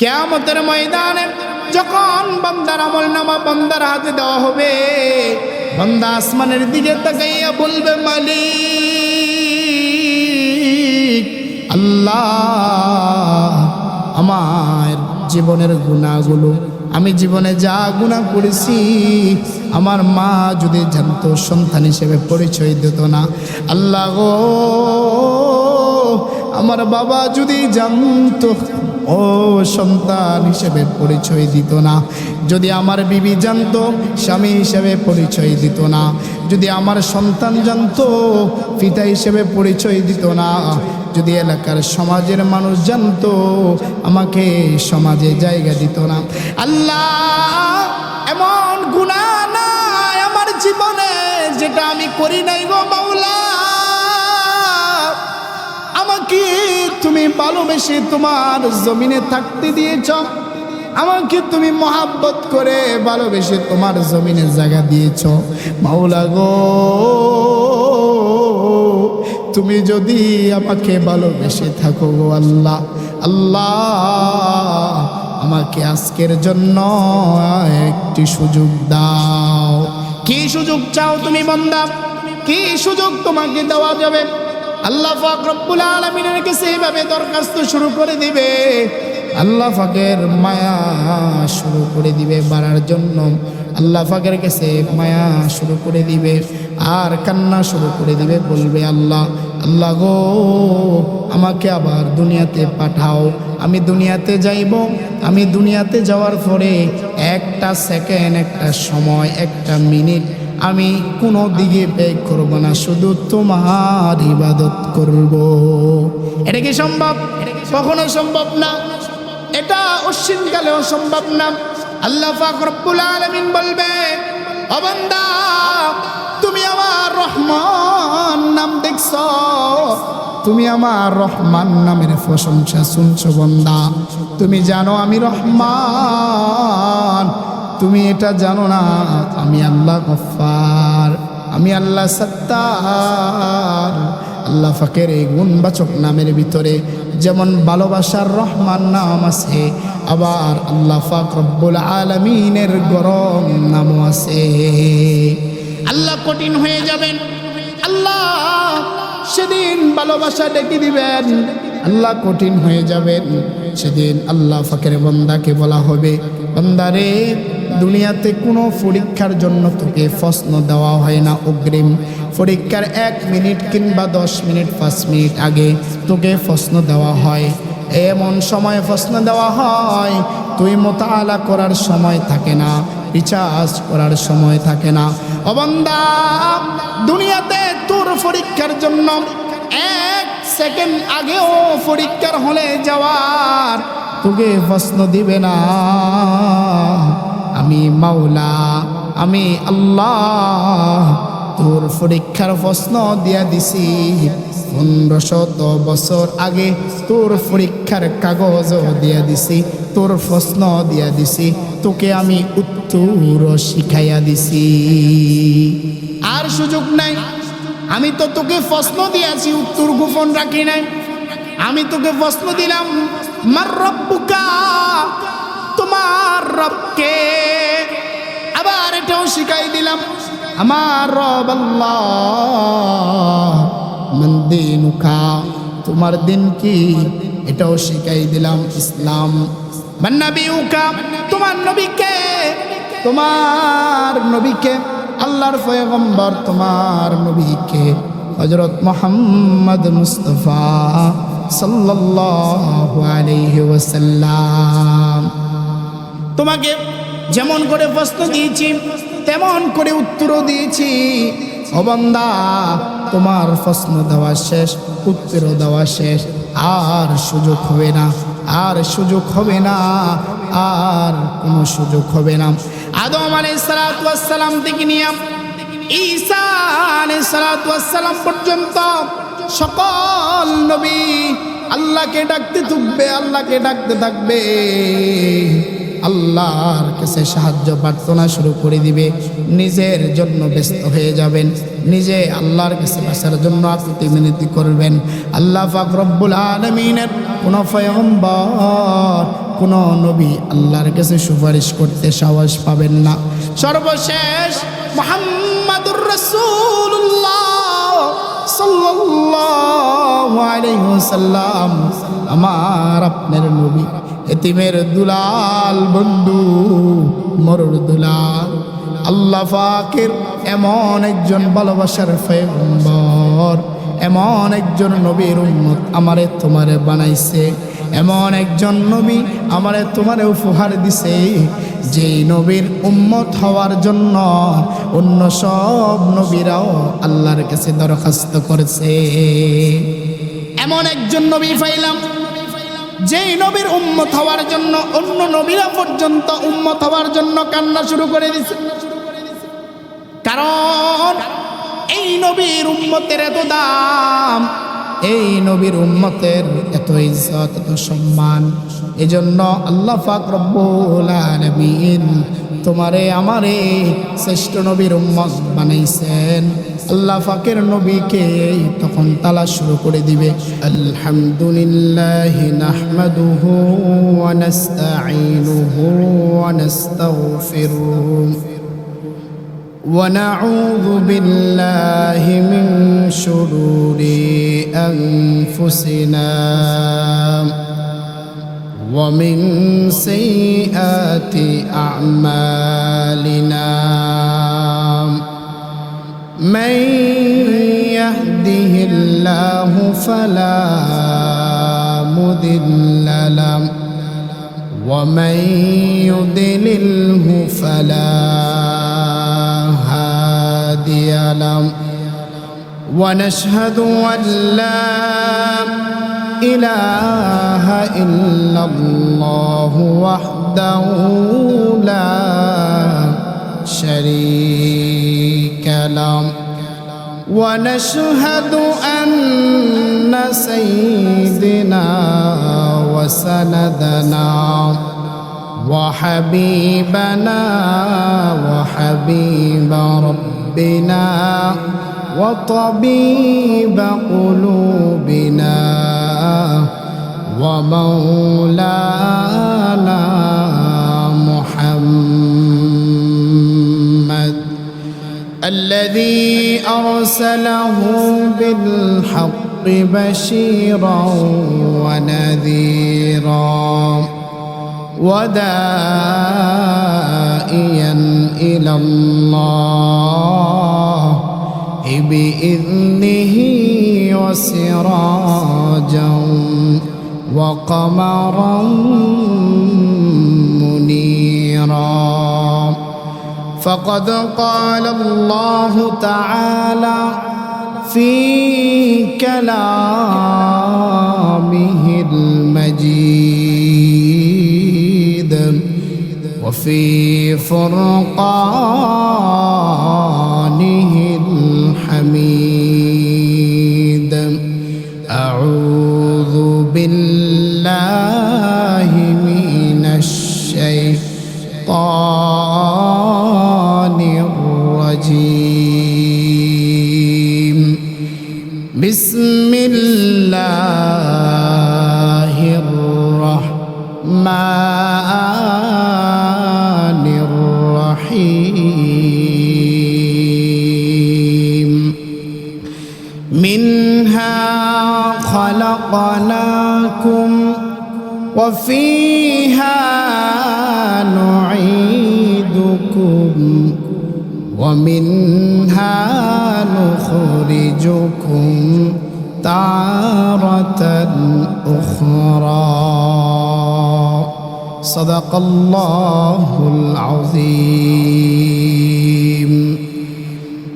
কিয়ামতের ময়দানে যখন বান্দার আমলনামা বান্দার হাতে দেওয়া হবে, বান্দা আসমানের দিকে তাকাইয়া বলবে, মালিক আল্লাহ, আমার জীবনের গুনাহগুলো, আমি জীবনে যা গুনাহ করেছি, আমার মা যদি জানতো সন্তান হিসেবে পরিচয় দিত না। আল্লাহ গো, আমার বাবা যদি জানতো ও সন্তান হিসেবে পরিচয় দিত না, যদি আমার বিবি জানতো স্বামী হিসেবে পরিচয় দিত না, যদি আমার সন্তান জানতো পিতা হিসেবে পরিচয় দিত না, যদি এলাকার সমাজের মানুষ জানতো আমাকে সমাজে জায়গা দিত না। আল্লাহ, এমন গুনাহ নাই আমার জীবনে যেটা আমি করি নাই গো মাওলা। আমাকে তুমি ভালোবেসে তোমার জমিনে থাকতে দিয়েছ, আমাকে তুমি মহাব্বত করে ভালোবেসে তোমার জমিনে জায়গা দিয়েছ। মাওলা গো, তুমি যদি আমাকে ভালোবেসে থাকো গো আল্লাহ, আল্লাহ আমাকে আজকের জন্য একটি সুযোগ দাও। কি সুযোগ চাও তুমি বান্দা? কি সুযোগ তোমাকে দেওয়া যাবে? আল্লাহ পাক রব্বুল আলামিনের কাছে এইভাবে দরখাস্ত শুরু করে দিবে। আল্লাহ পাকের মায়া শুরু করে দিবে বাড়ার জন্য। আল্লাহ পাকের কাছে মায়া শুরু করে দিবে আর কান্না শুরু করে দিবে। বলবে, আল্লাহ, আল্লাহ গো, আমাকে আবার দুনিয়াতে পাঠাও। আমি দুনিয়াতে যাইব। আমি দুনিয়াতে যাওয়ার পরে একটা সেকেন্ড, একটা সময়, একটা মিনিট আমি কোনো দিকে ব্যয় করব না, শুধু তোমার ইবাদত করব। এটা কি সম্ভব? কখনো সম্ভব না। এটা অসীমকালেও সম্ভব না। আল্লাহ পাক রব্বুল আলামিন বলবে, ও বান্দা, তুমি আমার রহমান নাম দেখছো, তুমি আমার রহমান নামের প্রশংসা শুনছো বান্দা। তুমি জানো আমি রহমান, তুমি এটা জানো না আমি আল্লাহ গফফার, আমি আল্লাহ সত্তার। আল্লাহ পাকের এই গুণবাচক নামের ভিতরে যেমন ভালোবাসার রহমান নাম আছে, আবার আল্লাহ পাক রব্বুল আলামিনের গরম নামও আছে। আল্লাহ কঠিন হয়ে যাবেন, আল্লাহ সেদিন ভালোবাসা ডেকে দিবেন, আল্লাহ কঠিন হয়ে যাবেন। সেদিন আল্লাহ পাকের বান্দাকে বলা হবে, বান্দারে, দুনিয়াতে কোনো পরীক্ষার জন্য তোকে প্রশ্ন দেওয়া হয় না অগ্রিম। পরীক্ষার 1 মিনিট কিংবা 10 মিনিট 5 মিনিট আগে তোকে প্রশ্ন দেওয়া হয়। এমন সময় প্রশ্ন দেওয়া হয় তুই মোতালা করার সময় থাকে না, রিচার্জ করার সময় থাকে না। ও বান্দা, দুনিয়াতে তোর পরীক্ষার জন্য 1 সেকেন্ড আগেও পরীক্ষার হলে যাওয়ার তোকে প্রশ্ন দিবে না। আমি মাওলা, আমি আল্লাহ তোর পরীক্ষার প্রশ্ন দিয়া দিছি। 1500 বছর আগে তোর পরীক্ষার কাগজ দিয়া দিছি, তোর প্রশ্ন দিয়া দিছি, তোকে আমি উত্তর শিখাইয়া দিছি। আর সুযোগ নাই। আমি তো তোকে প্রশ্ন দিয়েছি, উত্তর গোপন রাখি নাই। আমি তোকে প্রশ্ন দিলাম, মার রব্বুকা, তোমার রবকে। আবার এটাও শিখাই দিলাম, আমার রব আল্লাহ। মান দীনুকা, তোমার দিন কি, এটাও শিখাই দিলাম, ইসলাম। মান নবিউকা, তোমার নবীকে, তোমার নবীকে, আল্লাহর পয়গম্বর তোমার নবীকে, হযরত মুহাম্মদ মুস্তাফা সাল্লাল্লাহু আলাইহি ওয়াসাল্লাম। তোমাকে যেমন করে প্রশ্ন দিয়েছি তেমন করে উত্তরও দিয়েছি। ও বান্দা, তোমার প্রশ্ন দেওয়া শেষ, উত্তরও দেওয়া শেষ, আর সুযোগ হবে না, আর সুযোগ হবে না, আর কোনো সুযোগ হবে না। আদম আলাইহিস সালাতু ওয়াস সালাম থেকে নিয়ে ঈসা আলাইহিস সালাতু ওয়াস সালাম পর্যন্ত সকল নবী আল্লাহকে ডাকতে থাকবে, আল্লাহকে ডাকতে থাকবে। আল্লাহর কাছে সাহায্য প্রার্থনা শুরু করে দিবে, নিজের জন্য ব্যস্ত হয়ে যাবেন, নিজে আল্লাহর কাছে বাঁচার জন্য আকুতি মিনতি করবেন। আল্লাহ পাক রব্বুল আলামিনের কোন পয়গম্বর, কোনো নবী আল্লাহর কাছে সুপারিশ করতে সাহস পাবেন না। সর্বশেষ মুহাম্মাদুর রাসূলুল্লাহ সাল্লাল্লাহু আলাইহি ওয়াসাল্লাম আমার আপনার নবী, এতিমের দুলাল বন্ধু, মরুর দুলাল, আল্লাহ পাকের এমন একজন ভালোবাসার পয়গম্বর, এমন একজন নবীর উম্মত আমারে তোমারে বানাইছে, এমন একজন নবী আমারে তোমারে উপহার দিছে, যেই নবীর উম্মত হওয়ার জন্য অন্য সব নবীরাও আল্লাহর কাছে দরখাস্ত করেছে। এমন একজন নবী পাইলাম যেই নবীর উম্মত হওয়ার জন্য অন্য নবীরা পর্যন্ত উম্মত হওয়ার জন্য কান্না শুরু করে দিছে। কারণ এই নবীর উম্মতের এত দাম, এই নবীর উম্মতের এত ইজ্জত, এত সম্মান। এজন্য আল্লাহ পাক রব্বুল আলামিন তোমারে আমারে শ্রেষ্ঠ নবীর উম্মত বানাইছেন। আল্লাহ পাকের নবীকে তখন তালা শুরু করে দিবে, আলহামদুলিল্লাহি নাহমাদুহু ওয়া নাস্তাঈনুহু ওয়া নাস্তাগফিরুহু ونعوذ بالله من شرور أنفسنا ومن سيئات أعمالنا من يهده الله فلا مضل له ومن يضلله فلا هادي له ونشهد أن لا إله إلا الله وحده لا شريك له ونشهد أن سيدنا وسندنا وحبيبنا وحبيب ربنا وطبيب قلوبنا ومولانا محمد الذي أرسله بالحق بشيرا ونذيرا وداعيا إلى الله بإذنه وسراجا وقمرا منيرا فقد قال الله تعالى في كلامه المجيد وفي فرقانه الحميد أعوذ بالله من الشيطان الرجيم بسم الله الرحمن الرحيم منها خلقناكم وفيها نعيدكم ومنها نخرجكم تارة أخرى صدق الله العظيم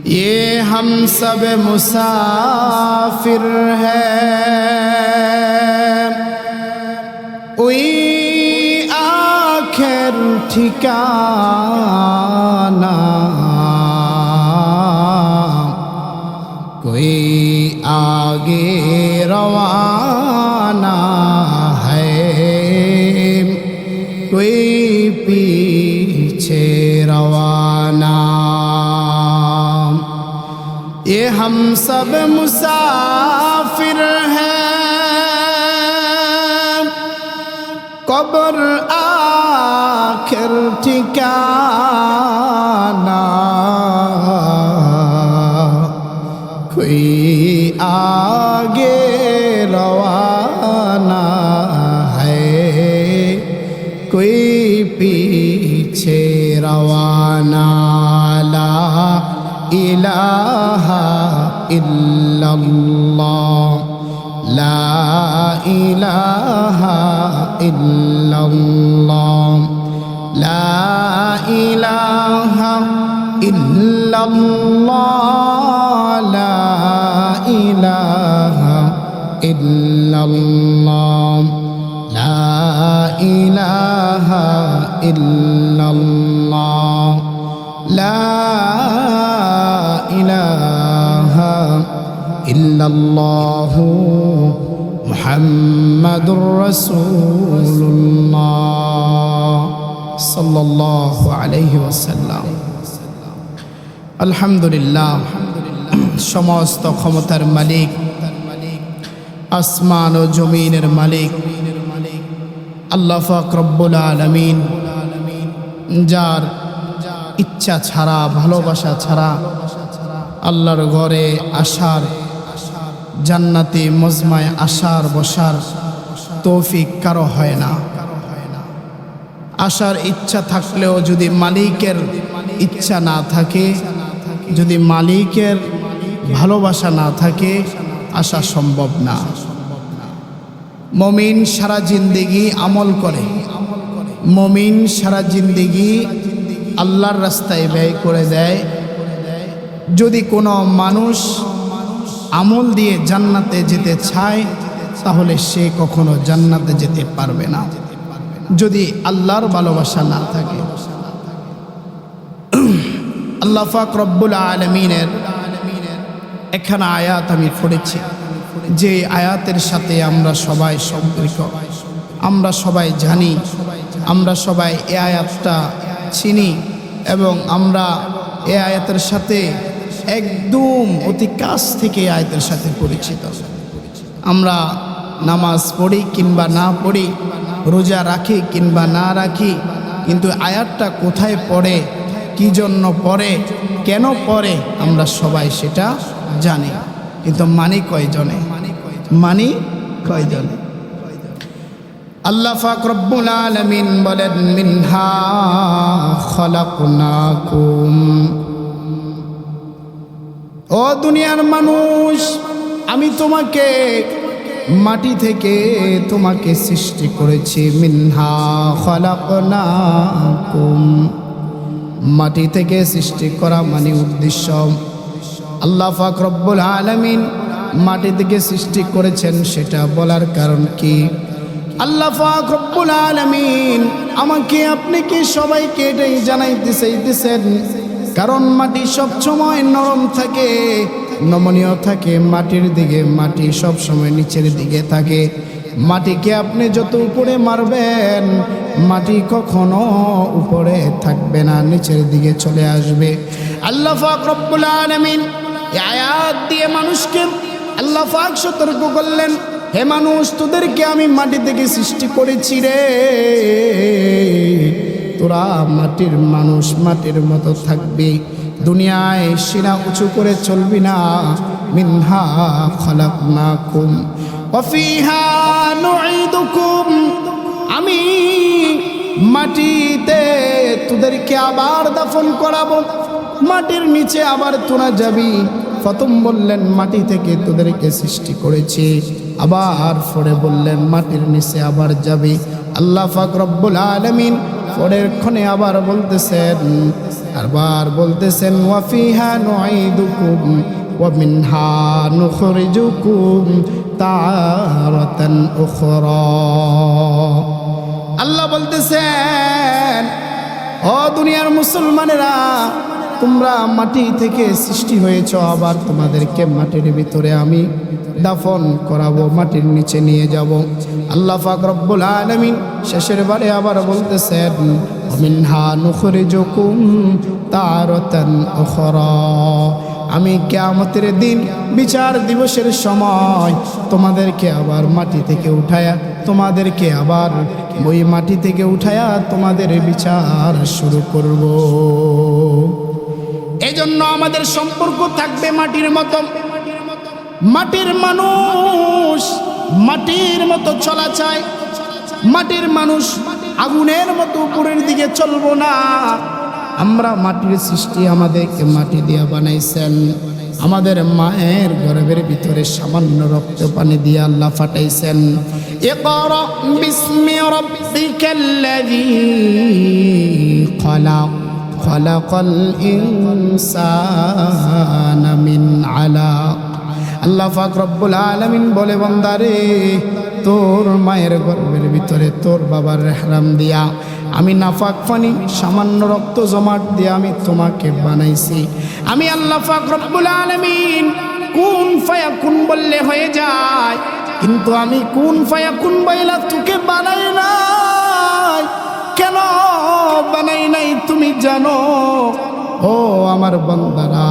ये हम सब मुसाफिर हैं कोई आखिर ठिकाना कोई आगे रवाना है कोई पीछे रवाना ये हम सब मुसाफिर हैं কবর আখের ঠিকানা, कोई आगे रवाना है, कोई पीछे रवाना। ला इलाहा इल्लल्लाह, ला इलाहा इल्लल्लाह, ला इलाहा इल्लल्लाह, ला इलाहा इल्लल्लाह, ला इलाहा इल्लल्लाह, ला इलाहा इल्लल्लाह, मुहम्मदुर रसूलुल्लाह सल्लल्लाहु अलैहि वसल्लम। আলহামদুলিল্লাহ, সমস্ত ক্ষমতার মালিক, আসমান ও জমিনের মালিক আল্লাহ পাক রব্বুল আলামিন, যার ইচ্ছা ছাড়া, ভালোবাসা ছাড়া আল্লাহর ঘরে আসার, জান্নাতে মজমায় আসার বসার তৌফিক কারো হয় না। আসার ইচ্ছা থাকলেও যদি মালিকের ইচ্ছা না থাকে, যদি মালিকের ভালোবাসা না থাকে, আসা সম্ভব না। মুমিন সারা জিন্দেগি আমল করে, মুমিন সারা জিন্দেগি আল্লাহর রাস্তায় ব্যয় করে দেয়। যদি কোনো মানুষ আমল দিয়ে জান্নাতে যেতে চায়, তাহলে সে কখনো জান্নাতে যেতে পারবে না যদি আল্লাহর ভালোবাসা না থাকে। আল্লাহ পাক রব্বুল আলামিনের এখানে আয়াত আমি পড়েছি, যে আয়াতের সাথে আমরা সবাই সম্পৃক্ত, আমরা সবাই জানি, আমরা সবাই এই আয়াতটা চিনি এবং আমরা এই আয়াতের সাথে একদম অতি কাছ থেকে এই আয়াতের সাথে পরিচিত। আমরা নামাজ পড়ি কিংবা না পড়ি, রোজা রাখি কিংবা না রাখি, কিন্তু আয়াতটা কোথায় পড়ে, কি জন্য পড়ে, কেন পড়ে, আমরা সবাই সেটা জানি, কিন্তু মানি কয়জনে, মানি কয়জনে? আল্লাহ পাক রব্বুল আলামিন বলেন, মিনহা খলাকনাকুম। ও দুনিয়ার মানুষ, আমি তোমাকে মাটি থেকে তোমাকে সৃষ্টি করেছি। মিনহা খলাকনাকুম, মাটি থেকে সৃষ্টি করা মানে উদ্দেশ্য। আল্লাহ পাক রব্বুল আলামিন মাটি থেকে সৃষ্টি করেছেন, সেটা বলার কারণ কি? আল্লাহ পাক রব্বুল আলামিন আমাকে আপনাকে সবাইকে এটাই জানাইতে চাইতেছেন, কারণ মাটি সবসময় নরম থাকে, নমনীয় থাকে মাটির দিকে, মাটি সবসময় নিচের দিকে থাকে। মাটিকে আপনি যত উপরে মারবেন, মাটি কখনো উপরে থাকবে না, নিচের দিকে চলে আসবে। আল্লাহ পাক রব্বুল আলামিন এই আয়াত দিয়ে মানুষকে আল্লাহ পাক সতর্ক করলেন, হে মানুষ, তোদেরকে আমি মাটি থেকে সৃষ্টি করেছি রে, তোরা মাটির মানুষ, মাটির মতো থাকবি, দুনিয়ায় সিনা উঁচু করে চলবি না। মিনহা খলাকনাকুম ওয়া ফিহা নুঈদুকুম, আমি মাটিতে তোদেরকে আবার দাফন করাবো, মাটির নিচে আবার তোরা যাবি। প্রথম বললেন মাটি থেকে তোদেরকে সৃষ্টি করেছি, আবার পরে বললেন মাটির নিচে আবার যাবি। আল্লাহ পাক রব্বুল আলামিন পরের ক্ষণে আবার বলতেছেন, আবার বলতেছেন, ওয়া ফিহা নুঈদুকুম ওয়া মিনহা নুখরিজুকুম তারাতান উখরা। আল্লাহ বলতেছেন, ও দুনিয়ার মুসলমানেরা, তোমরা মাটি থেকে সৃষ্টি হয়েছ, আবার তোমাদেরকে মাটির ভিতরে আমি দাফন করাবো, মাটির নিচে নিয়ে যাব। আল্লাহ পাক রব্বুল আলামিন শেষের বারে আবার বলতেছেন, মিনহা নুখরিজুকুম তারাতান উখরা, আমি কিয়ামতের দিন বিচার দিবসের সময় তোমাদেরকে আবার মাটি থেকে উঠায়া তোমাদেরকে আবার ওই মাটি থেকে উঠায়া তোমাদের বিচার শুরু করব। এজন্য আমাদের সম্পর্ক থাকবে মাটির মতো। মাটির মানুষ মাটির মতো চলা চায়। মাটির মানুষ আগুনের মতো উপরের দিকে চলবো না। আমরা মাটির সৃষ্টি, আমাদেরকে মাটি দিয়ে বানাইছেন। আমাদের মায়ের গর্ভের ভিতরে সামান্য রক্ত পানি দিয়ে আল্লাহ ফাটাইছেন। ইকরা বিসমি রাব্বিকাল্লাযী খলাক খলাকাল ইনসানা মিন আলাক। আল্লাহ পাক রব্বুল আলামিন বলে, বান্দারে তোর মায়ের গর্ভের ভিতরে তোর বাবার রেহরাম দিয়া আমি নাফাক পানি সামান্য রক্ত জমাট দিয়ে আমি তোমাকে বানাইছি। আমি আল্লাহ পাক রব্বুল আলামিন কুন ফায়াকুন বললে হয়ে যায়, কিন্তু আমি কুন ফায়াকুন বইলা তোকে বানাই নাই। কেন বানাই নাই তুমি জানো? ও আমার বান্দারা,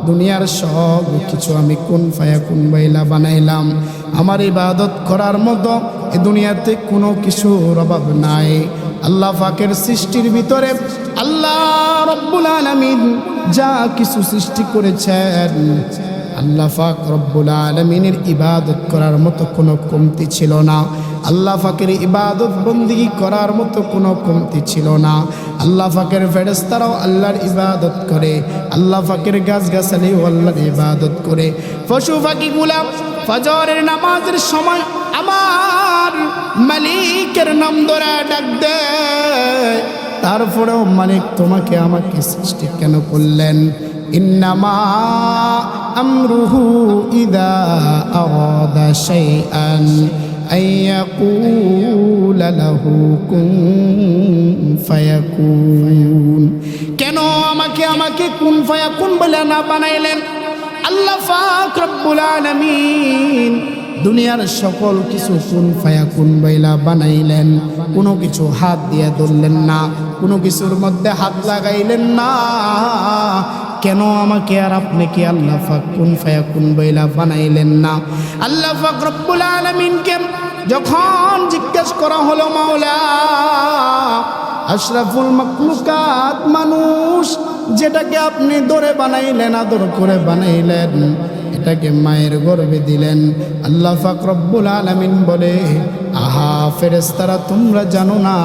দুনিয়ার সব কিছু আমি কুন ফায়াকুন বইলা বানাইলাম। আমার ইবাদত করার মতো এই দুনিয়াতে কোনো কিছুর অভাব নাই। আল্লাহ পাকের সৃষ্টির ভিতরে আল্লাহ রব্বুল আলামিন যা কিছু সৃষ্টি করেছেন, আল্লাহ পাক রব্বুল আলামিনের ইবাদত করার মতো কোনো কমতি ছিল না। আল্লাহ পাকের ইবাদত বন্দেগী করার মতো কোনো কমতি ছিল না। আল্লাহ পাকের ফেরেশতারাও আল্লাহর ইবাদত করে, আল্লাহ পাকের গাছগাছালিও আল্লাহর ইবাদত করে। পশু পাখিগুলা ফজরের নামাজের সময় আমার মালিকের নাম ধরে ডাক দেয়। তারপরেও মালিক তোমাকে আমাকে সৃষ্টি কেন করলেন? ইন্নামা আমরুহু ইযা আরাদা শাইআন আইয়াকুলা লাহু কুন ফায়াকুন। কেন আমাকে কুন ফায়াকুন বলে না বানাইলেন? আল্লাহ পাক রব্বুল আলামিন দুনিয়ার সকল কিছু কুন ফায়াকুন বইলা বানাইলেন। কোনো কিছু হাত দিয়ে ধরলেন না, কোনো কিছুর মধ্যে হাত লাগাইলেন না। কেন আমাকে আর আপনাকে আল্লাহ পাক কুন ফায়াকুন বইলা বানাইলেন না? আল্লাহ পাক রব্বুল আলামিনকে যখন জিজ্ঞেস করা হলো, মাওলা আশরাফুল মাখলুকাত মানুষ যেটাকে আপনি ধরে বানাইলেন, আদর করে বানাইলেন, এটাকে মায়ের গর্ভে দিলেন। আল্লাহ পাক রব্বুল আলামিন বলে, আহা ফেরেশতারা, তোমরা জানো না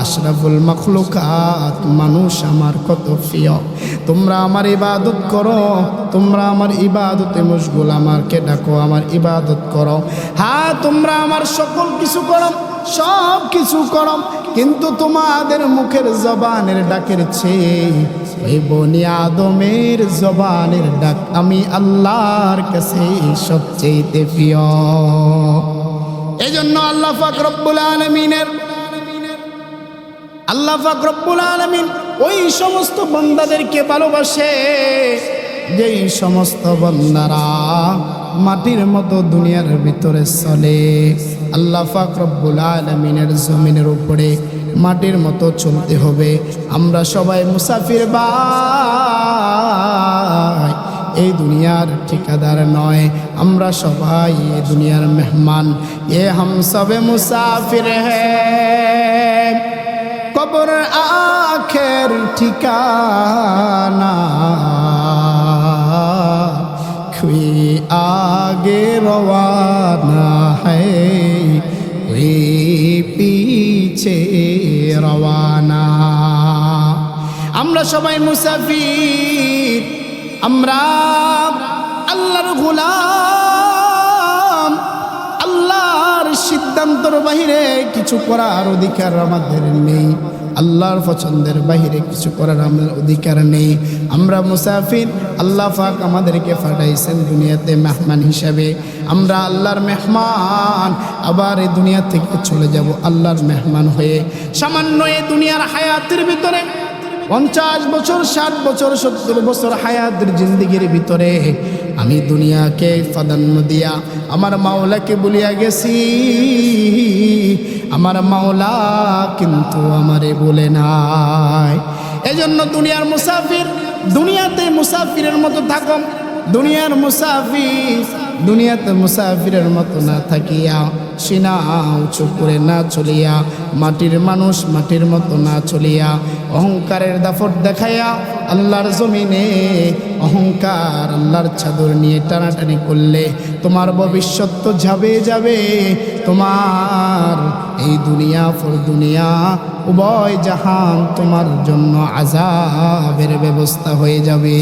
আশরাফুল মাখলুকাত মানুষ আমার কত প্রিয়। তোমরা আমার ইবাদত করো, তোমরা আমার ইবাদতে মশগুল, আমাকে ডাকো, আমার ইবাদত করো। হ্যাঁ, তোমরা আমার সকল কিছু করো, সব কিছু করো, কিন্তু তোমাদের মুখের জবানের ডাকের চেয়ে এই বনি আদমের জবানের ডাক আমি আল্লাহর কাছে সবচেয়ে প্রিয়। এজন্য আল্লাহ পাক রব্বুল আলামিন ওই সমস্ত বান্দাদেরকে ভালোবাসে যেই সমস্ত বান্দারা মাটির মতো দুনিয়ার ভিতরে চলে। আল্লাহ পাক রব্বুল আলামিনের জমিনের উপরে মাটির মতো চলতে হবে। আমরা সবাই মুসাফির ভাই, এই দুনিয়ার ঠিকাদার নয়। আমরা সবাই এই দুনিয়ার মেহমান। এ হাম সবে মুসাফির হ্যায়, কবর আখের ঠিকানা, कोई आगे रवाना है, कोई पीछे रवाना। আমরা সবাই মুসাফির, আমরা আল্লাহর গোলাম। আল্লাহর সিদ্ধান্তর বাহিরে কিছু করার অধিকার আমাদের নেই, আল্লাহর পছন্দের বাহিরে কিছু করার আমাদের অধিকার নেই। আমরা মুসাফির, আল্লাহ পাক আমাদেরকে পাঠাইছেন দুনিয়াতে মেহমান হিসাবে। আমরা আল্লাহর মেহমান, আবার এই দুনিয়া থেকে চলে যাব আল্লাহর মেহমান হয়ে। সামান্য এই দুনিয়ার হায়াতের ভিতরে 50 বছর, 60 বছর, 70 বছর হায়াতের জিন্দিগির ভিতরে আমি দুনিয়াকে প্রাধান্য দিয়া আমার মাওলাকে বলিয়া গেছি। আমার মাওলা কিন্তু আমারে বলে নাই। এজন্য দুনিয়ার মুসাফির, দুনিয়াতে মুসাফিরের মতো থাকো। দুনিয়ার মুসাফির দুনিয়াতে মুসাফিরের মতো না থাকিয়া সিনা উঁচু করে না চলিয়া, মাটির মানুষ মাটির মতো না চলিয়া, অহংকারের দাফট দেখাইয়া আল্লাহর জমিনে অহংকার আল্লাহর চাদর নিয়ে টানাটানি করলে তোমার ভবিষ্যৎ তো যাবে যাবে, তোমার এই দুনিয়া ফর দুনিয়া উভয় জাহান তোমার জন্য আযাবের ব্যবস্থা হয়ে যাবে।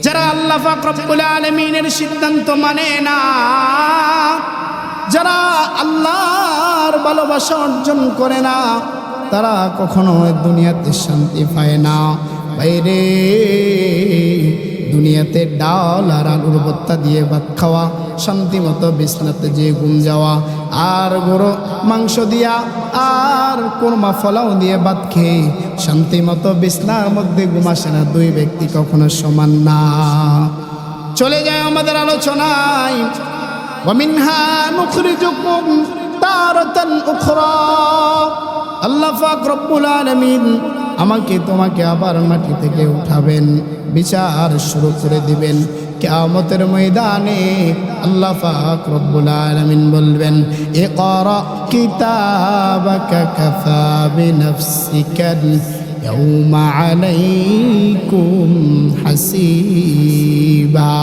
যারা আল্লাহ পাক রব্বুল আলামিনের সিদ্ধান্ত মানে না, যারা আল্লাহর ভালোবাসা অর্জন করে না, তারা কখনো দুনিয়াতে শান্তি পায় না। বাইরে দুনিয়াতে ডাল আর আলুর ভর্তা দিয়ে ভাত খাওয়া, শান্তি মতো বিছনাতে যে ঘুম যাওয়া, আর গরু মাংস দিয়া আর কোরমা ফলাও দিয়ে ভাত খেয়ে শান্তি মতো বিছনার মধ্যে ঘুম আসে না, দুই ব্যক্তি কখনো সমান না। চলে যায় আমাদের আলোচনায়, ওয়ামিনহা নুখরিজুকুম তারাতান উখরা। আল্লাহ পাক রব্বুল আলামিন আমাকে তোমাকে আবার মাটি থেকে উঠাবেন, বিচার শুরু করে দিবেন কিয়ামতের ময়দানে। আল্লাহ পাক রব্বুল আলামিন বলবেন, ইকরা কিতাবাকা কাফা বিনাফসিকাল ইয়াউমা আলাইকুম হাসিবা।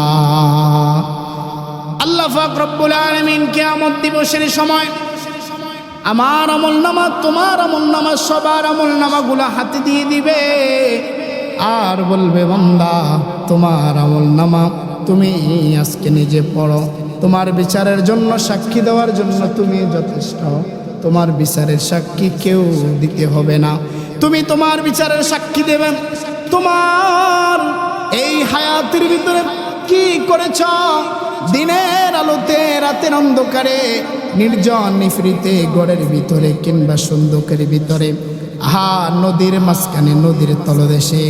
আল্লাহ পাক রব্বুল আলামিন কিয়ামত দিবসের সময় আমার আমলনামা, তোমার আমলনামা, সবার আমলনামাগুলো হাতে দিয়ে দিবে আর বলবে, বান্দা তোমার আমলনামা তুমি আজকে নিজে পড়ো, তোমার বিচারের জন্য সাক্ষী দেওয়ার জন্য তুমি যথেষ্ট, তোমার বিচারের সাক্ষী কেউ দিতে হবে না, তুমি তোমার বিচারের সাক্ষী দেবেন। তোমার এই হায়াতের ভিতরে কি করেছ, দিনের আলোতে রাতের অন্ধকারে, নির্জন নিফরিতে, গড়ের ভিতরে কিংবা সন্ধ্যকের ভিতরে, নদীর মাঝখানে, নদীর তলদেশে,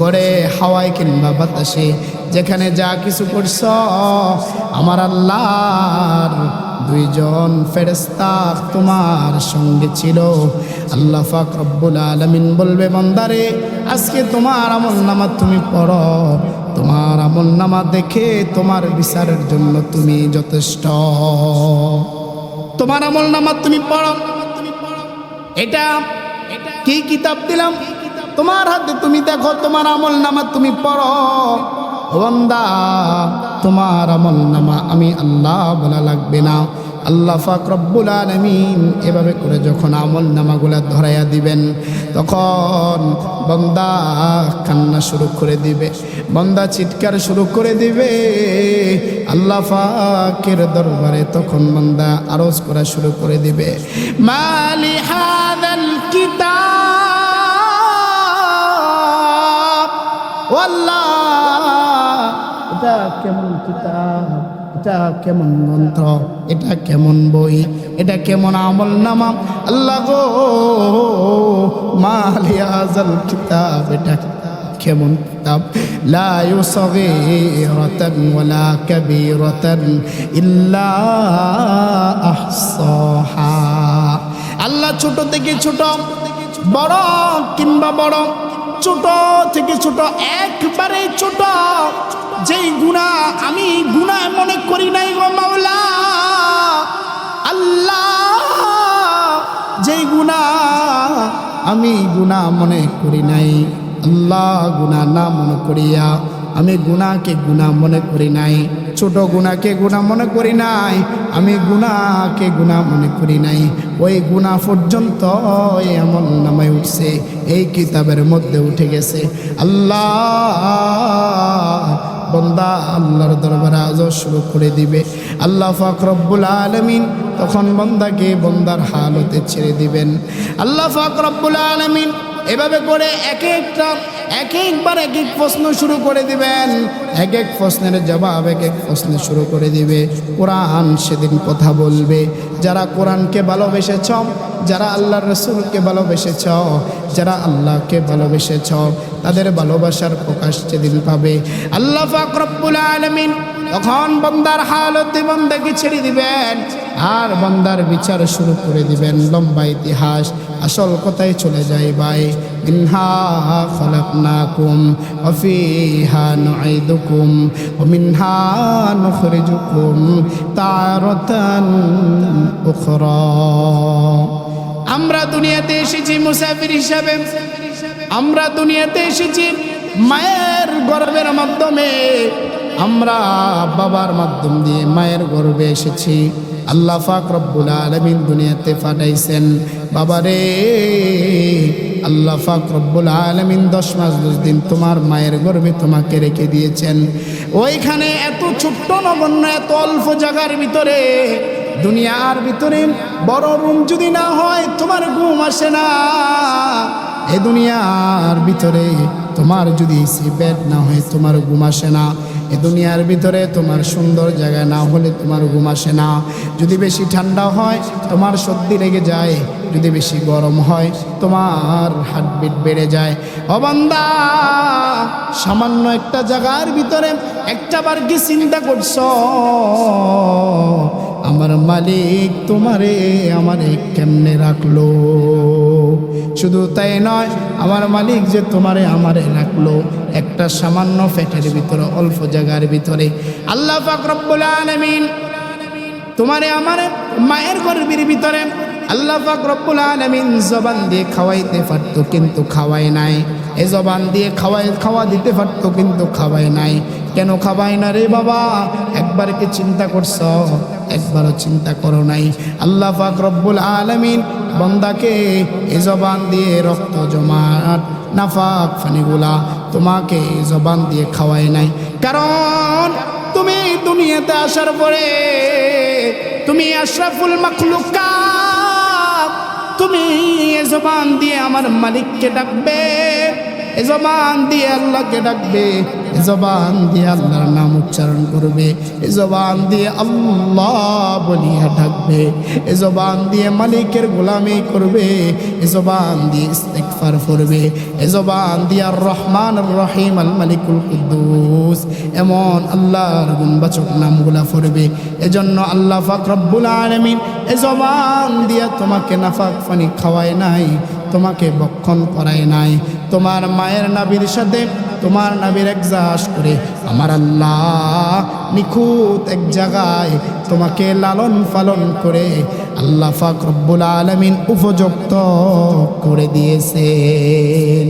গড়ে হাওয়ায় কিংবা বাতাসে, যেখানে যা কিছু করছ, আমার আল্লাহর দুইজন ফেরেশতা তোমার সঙ্গে ছিল। আল্লাহ পাক রব্বুল আলামিন বলবে, বান্দারে আজকে তোমার আমলনামা তুমি পড়ো, তোমার আমলনামা দেখে তোমার বিচারের জন্য তুমি যথেষ্ট, তোমার আমলনামা তুমি পড়ো। এটা কি কিতাব দিলাম তোমার হাতে, তুমি দেখো, তোমার আমলনামা তুমি পড়ো। বান্দা তোমার আমলনামা আমি আল্লাহ বলা লাগবে না, আল্লাহ পাক রব্বুল আলামিন এভাবে করে যখন আমলনামাগুলা ধরাইয়া দিবেন, তখন বান্দা কান্না শুরু করে দিবে, বান্দা চিৎকার শুরু করে দিবে আল্লাহ পাকের দরবারে। তখন বান্দা আরজ করা শুরু করে দিবে, মালি হাযাল কিতাব, আল্লাহ এটা কেমন কিতাব, এটা কেমন গ্রন্থ, এটা কেমন বই, এটা কেমন আমলনামা, আল্লাহ গো মালি হাযাল কিতাব, এটা কেমন কিতাব, লা ইউসাগীরাতান ওয়ালা কাবীরাতান ইল্লা আহসাহা। আল্লাহ ছোট থেকে ছোট, বড় কিংবা বড়, ছোট থেকে ছোট, একবারে ছোট যেই গুনাহ আমি গুনাহ মনে করি নাই গো মাওলা, আল্লাহ যেই গুনাহ আমি গুনাহ মনে করি নাই, আল্লাহ গুনাহ না মনে করিয়া আমি গুনাহকে গুনাহ মনে করি নাই, ছোট গুনাহকে গুনাহ মনে করি নাই, আমি গুনাহকে গুনাহ মনে করি নাই, ওই গুনাহ পর্যন্ত এমন নামায় উঠছে, এই কিতাবের মধ্যে উঠে গেছে। আল্লাহ বান্দা আল্লাহর দরবারে আজ শুরু করে দিবে। আল্লাহ পাক রব্বুল আলামিন তখন বান্দাকে বান্দার হালতে ছেড়ে দিবেন। আল্লাহ পাক রব্বুল আলামিন এভাবে করে একবার এক এক প্রশ্ন শুরু করে দিবেন, এক এক প্রশ্নের জবাব এক এক প্রশ্ন শুরু করে দিবে। কোরআন সেদিন কথা বলবে। যারা কোরআনকে ভালোবেসেছ, যারা আল্লাহর রাসূলকে ভালোবেসেছ, যারা আল্লাহকে ভালোবেসেছ, তাদের ভালোবাসার প্রকাশ সেদিন পাবে। আল্লাহ পাক রব্বুল আলামিন তখন বান্দার হালতে বান্দাকে ছেড়ে দিবেন আর বান্দার বিচার শুরু করে দিবেন। লম্বা ইতিহাস, আসল কথায় চলে যায় ভাই। মিনহা খলাকনাকুম ওয়া ফিহা নুঈদুকুম ওয়া মিনহা নুখরিজুকুম তারাতান উখরা। আমরা দুনিয়াতে এসেছি মুসাফির হিসাবে, আমরা দুনিয়াতে এসেছি মায়ের গর্ভের মাধ্যমে, আমরা বাবার মাধ্যম দিয়ে মায়ের গর্ভে এসেছি। আল্লাহ পাক রব্বুল আলামিন দুনিয়াতে পাঠাইছেন বাবারে। আল্লাহ পাক রব্বুল আলামিন 10 মাস 10 দিন তোমার মায়ের গর্ভে তোমাকে রেখে দিয়েছেন। ওইখানে এত ছোট্ট নগণ্য এত অল্প জায়গার ভিতরে, দুনিয়ার ভিতরে বড় রুম যদি না হয় তোমার ঘুম আসে না। এ দুনিয়ার ভিতরে তোমার যদি এসি বেড না হয় তোমার ঘুম আসে না। এ দুনিয়ার ভিতরে তোমার সুন্দর জায়গা না হলে তোমার ঘুম আসে না। যদি বেশি ঠান্ডা হয় তোমার সর্দি লেগে যায়, যদি বেশি গরম হয় তোমার হার্টবিট বেড়ে যায়। ও বান্দা, সামান্য একটা জায়গার ভিতরে একটা বার কি চিন্তা করছো আমার মালিক তোমারে আমারে কেমনে রাখলো? শুধু তাই নয়, আমার মালিক যে তোমারে আমারে রাখলো একটা সামান্য ফ্যাটের ভিতরে, অল্প জায়গার ভিতরে। আল্লাহ পাক রব্বুল আলামিন তোমারে আমারে মায়ের গর্ভের ভিতরে আল্লাহ পাক রব্বুল আলামিন জবান দিয়ে খাওয়াইতে পারতো কিন্তু খাওয়াই নাই। এ জবান দিয়ে খাওয়া দিতে পারতো কিন্তু খাওয়াই নাই। কেন খাওয়াই না রে বাবা? একবার কি চিন্তা করছো? একবারও চিন্তা করো নাই। আল্লাহ পাক রব্বুল আলামিন বান্দাকে এ জবান দিয়ে রক্ত জমাট নাফাক পানিগুলা তোমাকে জবান দিয়ে খাওয়াই নাই। কারণ তুমি দুনিয়াতে আসার পরে তুমি আশরাফুল মাখলুকাত, তুমি এ জবান দিয়ে আমার মালিককে ডাকবে, এ জবান দিয়ে আল্লাহকে ডাকবে, এ জবান দিয়ে আল্লাহর নাম উচ্চারণ করবে, এ জবান দিয়ে আল্লাহ বলিয়া ডাকবে, এ জবান দিয়ে মালিকের গোলামি করবে, এ জবান দিয়ে ইস্তিগফার করবে, এ জবান দিয়ে আর রহমান আর রহিম আল মালিকুল কুদ্দুস এমন আল্লাহর গুণবাচক নামগুলা পড়বে। এজন্য আল্লাহ পাক রব্বুল আলামিন এ জবান দিয়া তোমাকে নাফাক পানি খাওয়ায় নাই, তোমাকে বক্ষণ করায় নাই। তোমার মায়ের নাভির সাথে তোমার নাভির একজাস করে আমার আল্লাহ নিখুঁত এক জায়গায় তোমাকে লালন পালন করে আল্লাহ পাক রব্বুল আলামিন উপযুক্ত করে দিয়েছেন।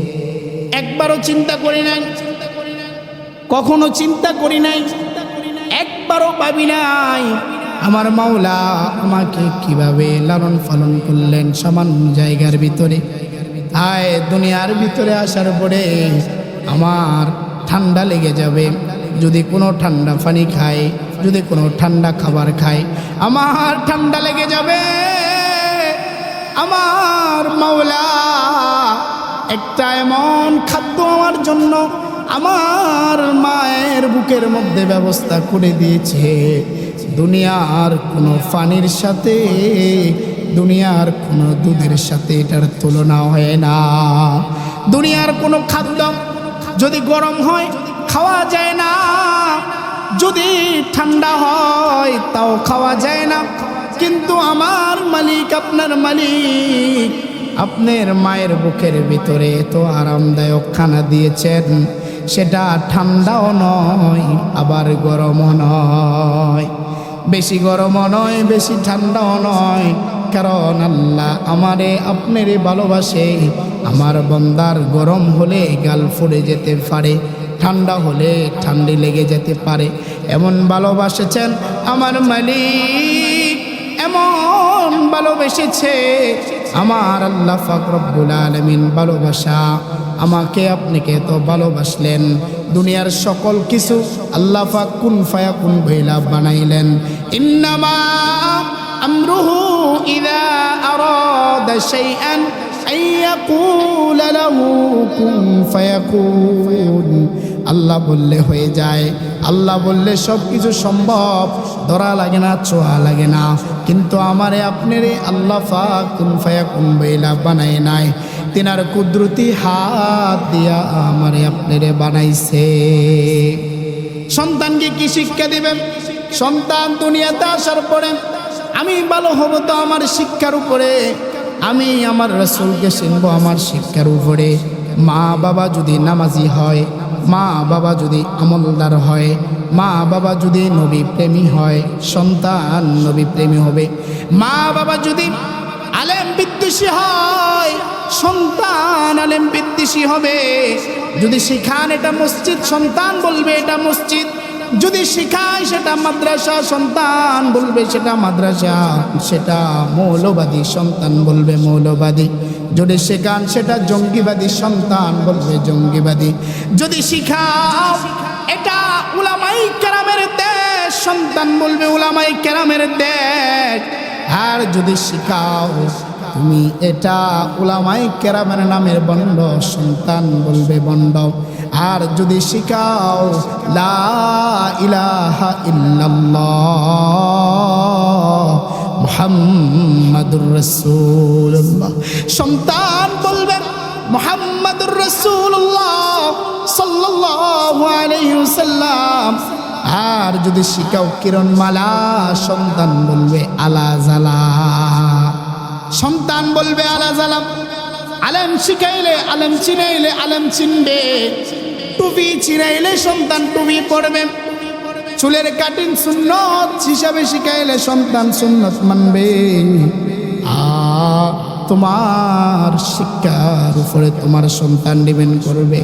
একবারও চিন্তা করি নাই, কখনো চিন্তা করি নাই, একবারও ভাবি নাই আমার মাওলা আমাকে কিভাবে লালন পালন করলেন সামান্য জায়গার ভিতরে। আয় দুনিয়ার ভিতরে আসার পরে আমার ঠান্ডা লেগে যাবে, যদি কোনো ঠান্ডা পানি খাই, যদি কোনো ঠান্ডা খাবার খাই আমার ঠান্ডা লেগে যাবে। আমার মাওলা একটা এমন খাদ্য আমার জন্য আমার মায়ের বুকের মধ্যে ব্যবস্থা করে দিয়েছে, দুনিয়ার কোনো পানির সাথে, দুনিয়ার কোনো দুধের সাথে এটার তুলনা হয় না। দুনিয়ার কোনো খাদ্য যদি গরম হয় খাওয়া যায় না, যদি ঠান্ডা হয় তাও খাওয়া যায় না। কিন্তু আমার মালিক, আপনার মালিক আপনার মায়ের বুকের ভিতরে তো আরামদায়ক খানা দিয়েছেন, সেটা ঠান্ডাও নয় আবার গরমও নয়, বেশি গরমও নয় বেশি ঠান্ডাও নয়। কারণ আল্লাহ আমারে আপনারে ভালোবাসে। আমার বান্দার গরম হলে গাল ফুলে যেতে পারে, ঠান্ডা হলে ঠান্ডি লেগে যেতে পারে, এমন ভালোবাসেছেন আমার মালিক, এমন ভালোবেসেছে আমার আল্লাহ পাক রব্বুল আলামিন। ভালোবাসা আমাকে আপনাকে তো ভালোবাসলেন, দুনিয়ার সকল কিছু আল্লাহ পাক কুন ফায়াকুন বইলা বানাইলেন। ইন্নামা আমরুহু ইযা আরাদা শাইআন আইয়াকুলা লাহু কুন ফায়াকুন। আল্লাহ বললে হয়ে যায়, আল্লাহ বললে সব কিছু সম্ভব, ধরা লাগে না, ছোঁয়া লাগে না। কিন্তু আমারে আপনারে আল্লাহ পাক কুন ফায়াকুন বইলা বানায় নাই, তিনার কুদরতি হাত দিয়া আমারে আপনারে বানাইছে। সন্তানকে কি শিক্ষা দিবেন? সন্তান দুনিয়াতে আসার পরে আমি ভালো হব তো আমার শিক্ষার উপরে, আমি আমার রাসূলকে চিনবো আমার শিক্ষার উপরে। মা বাবা যদি নামাজি হয়, মা বাবা যদি আমলদার হয়, মা বাবা যদি নবী প্রেমী হয়, সন্তান নবী প্রেমী হবে। মা বাবা যদি আলেম বিদ্বেষী হয়, সন্তান আলেম বিদ্বেষী হবে। যদি শিখান এটা মসজিদ, সন্তান বলবে এটা মসজিদ। যদি শিখায় সেটা মাদ্রাসা, সন্তান বলবে সেটা মাদ্রাসা। সেটা মৌলবাদী, সন্তান বলবে মৌলবাদী। যদি শেখান সেটা জঙ্গিবাদী, সন্তান বলবে জঙ্গিবাদী। যদি শিখাও এটা উলামায়ে কেরামের দেশ, সন্তান বলবে উলামায়ে কেরামের দেশ। আর যদি শিখাও তুমি এটা উলামায়ে কেরামের নামের বন্ড, সন্তান বলবে বন্ড। আর যদি শিখাও লা ইলাহা ইল্লাল্লাহ মুহাম্মাদুর রাসূলুল্লাহ, সন্তান বলবে মুহাম্মাদুর রাসূলুল্লাহ সাল্লাল্লাহু আলাইহি ওয়াসাল্লাম। আর যদি শিখাও কিরণমালা, সন্তান বলবে আলা জালা, সন্তান বলবে আলা জালা। আলেম শিখাইলে, আলেম চিনাইলে আলেম চিনবে। টুপি চিনাইলে সন্তান টুপি পড়বে। চুলের কাটিং সুন্নত হিসাবে শিখাইলে সন্তান সুন্নত মানবে। তোমার শিক্ষার উপরে তোমার সন্তান ডিপেন্ড করবে।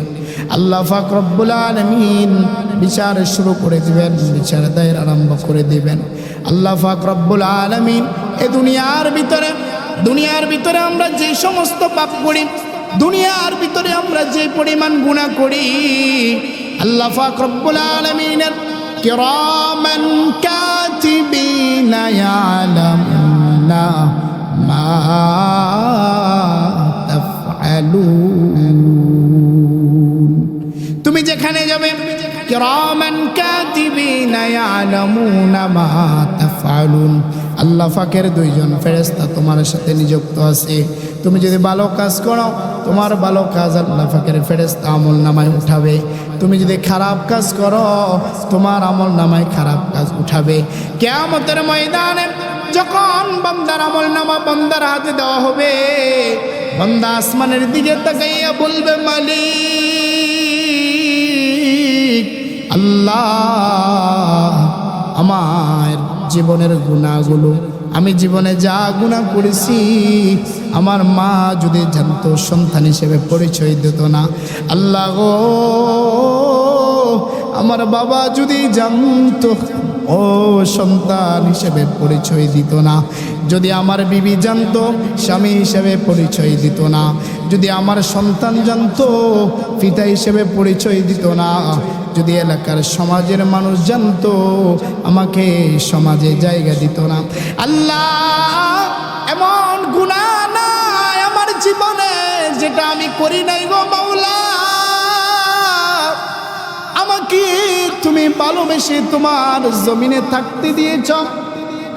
আল্লাহ পাক রব্বুল আলামিন বিচার শুরু করে দিবেন, বিচার দায়ের আরম্ভ করে দিবেন। আল্লাহ পাক রব্বুল আলামিন এই দুনিয়ার ভিতরে আমরা যে সমস্ত পাপ করি, দুনিয়ার ভিতরে আমরা যে পরিমাণ গুনাহ করি, আল্লাহ পাক রব্বুল আলামিনের কিরামান কাতিবিনা ইয়ালামুনা মা তাফআলুন। তুমি যেখানে যাবে, কিরামান কাতিবিনা ইয়ালামুনা মা তাফআলুন, আল্লাহ পাকের দুইজন ফেরেশতা তোমার সাথে নিযুক্ত আছে। তুমি যদি ভালো কাজ করো, তোমার ভালো কাজ আল্লাহ পাকের ফেরেশতা আমল নামায় উঠাবে। তুমি যদি খারাপ কাজ করো, তোমার আমল নামায় খারাপ কাজ উঠাবে। কিয়ামতের ময়দানে যখন বান্দার আমল নামা বান্দার হাতে দেওয়া হবে, বান্দা আসমানের দিকে তাকাইয়া বলবে মালিক আল্লাহ, আমার জীবনের গুনাহগুলো, আমি জীবনে যা গুনাহ করেছি, আমার মা যদি জানতো সন্তান হিসেবে পরিচয় দিত না। আল্লাহ গো, আমার বাবা যদি জানতো ও সন্তান হিসেবে পরিচয় দিত না। যদি আমার বিবি জানতো স্বামী হিসেবে পরিচয় দিত না। যদি আমার সন্তান জানতো পিতা হিসেবে পরিচয় দিত না। যদি এলাকার সমাজের মানুষ জানতো আমাকে সমাজে জায়গা দিত না। আল্লাহ, এমন গুনাহ নাই আমার জীবনে যেটা আমি করি নাই গো মাওলা। আমাকে তুমি ভালোবেসে তোমার জমিনে থাকতে দিয়েছ,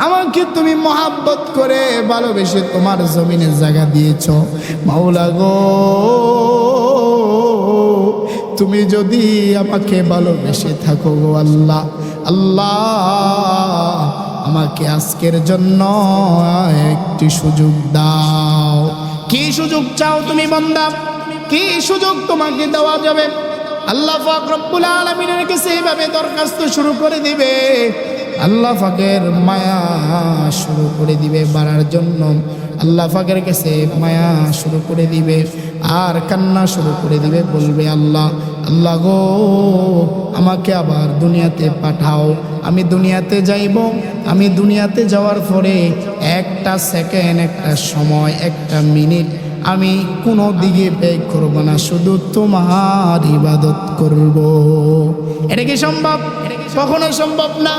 আমাকে তুমি মহাব্বত করে ভালোবেসে তোমার জমিনে জায়গা দিয়েছ। মাওলা গো, তুমি যদি আমাকে ভালোবেসে থাকো গো আল্লাহ, আল্লাহ আমাকে আজকের জন্য একটি সুযোগ দাও। কি সুযোগ চাও তুমি বান্দা? কি সুযোগ তোমাকে দেওয়া যাবে? আল্লাহ পাক রব্বুল আলামিনের কাছে এইভাবে দরখাস্ত শুরু করে দিবে। আল্লাহ পাকের মায়া শুরু করে দিবে বাড়ার জন্য। আল্লাহ পাকের কাছে মায়া শুরু করে দিবে আর কান্না শুরু করে দিবে। বলবে আল্লাহ, আল্লাহ গো, আমাকে আবার দুনিয়াতে পাঠাও। আমি দুনিয়াতে যাইব। আমি দুনিয়াতে যাওয়ার পরে একটা সেকেন্ড, একটা সময়, একটা মিনিট আমি কোনো দিকে ব্যয় করব না, শুধু তোমার ইবাদত করব। এটা কি সম্ভব? কখনো সম্ভব না।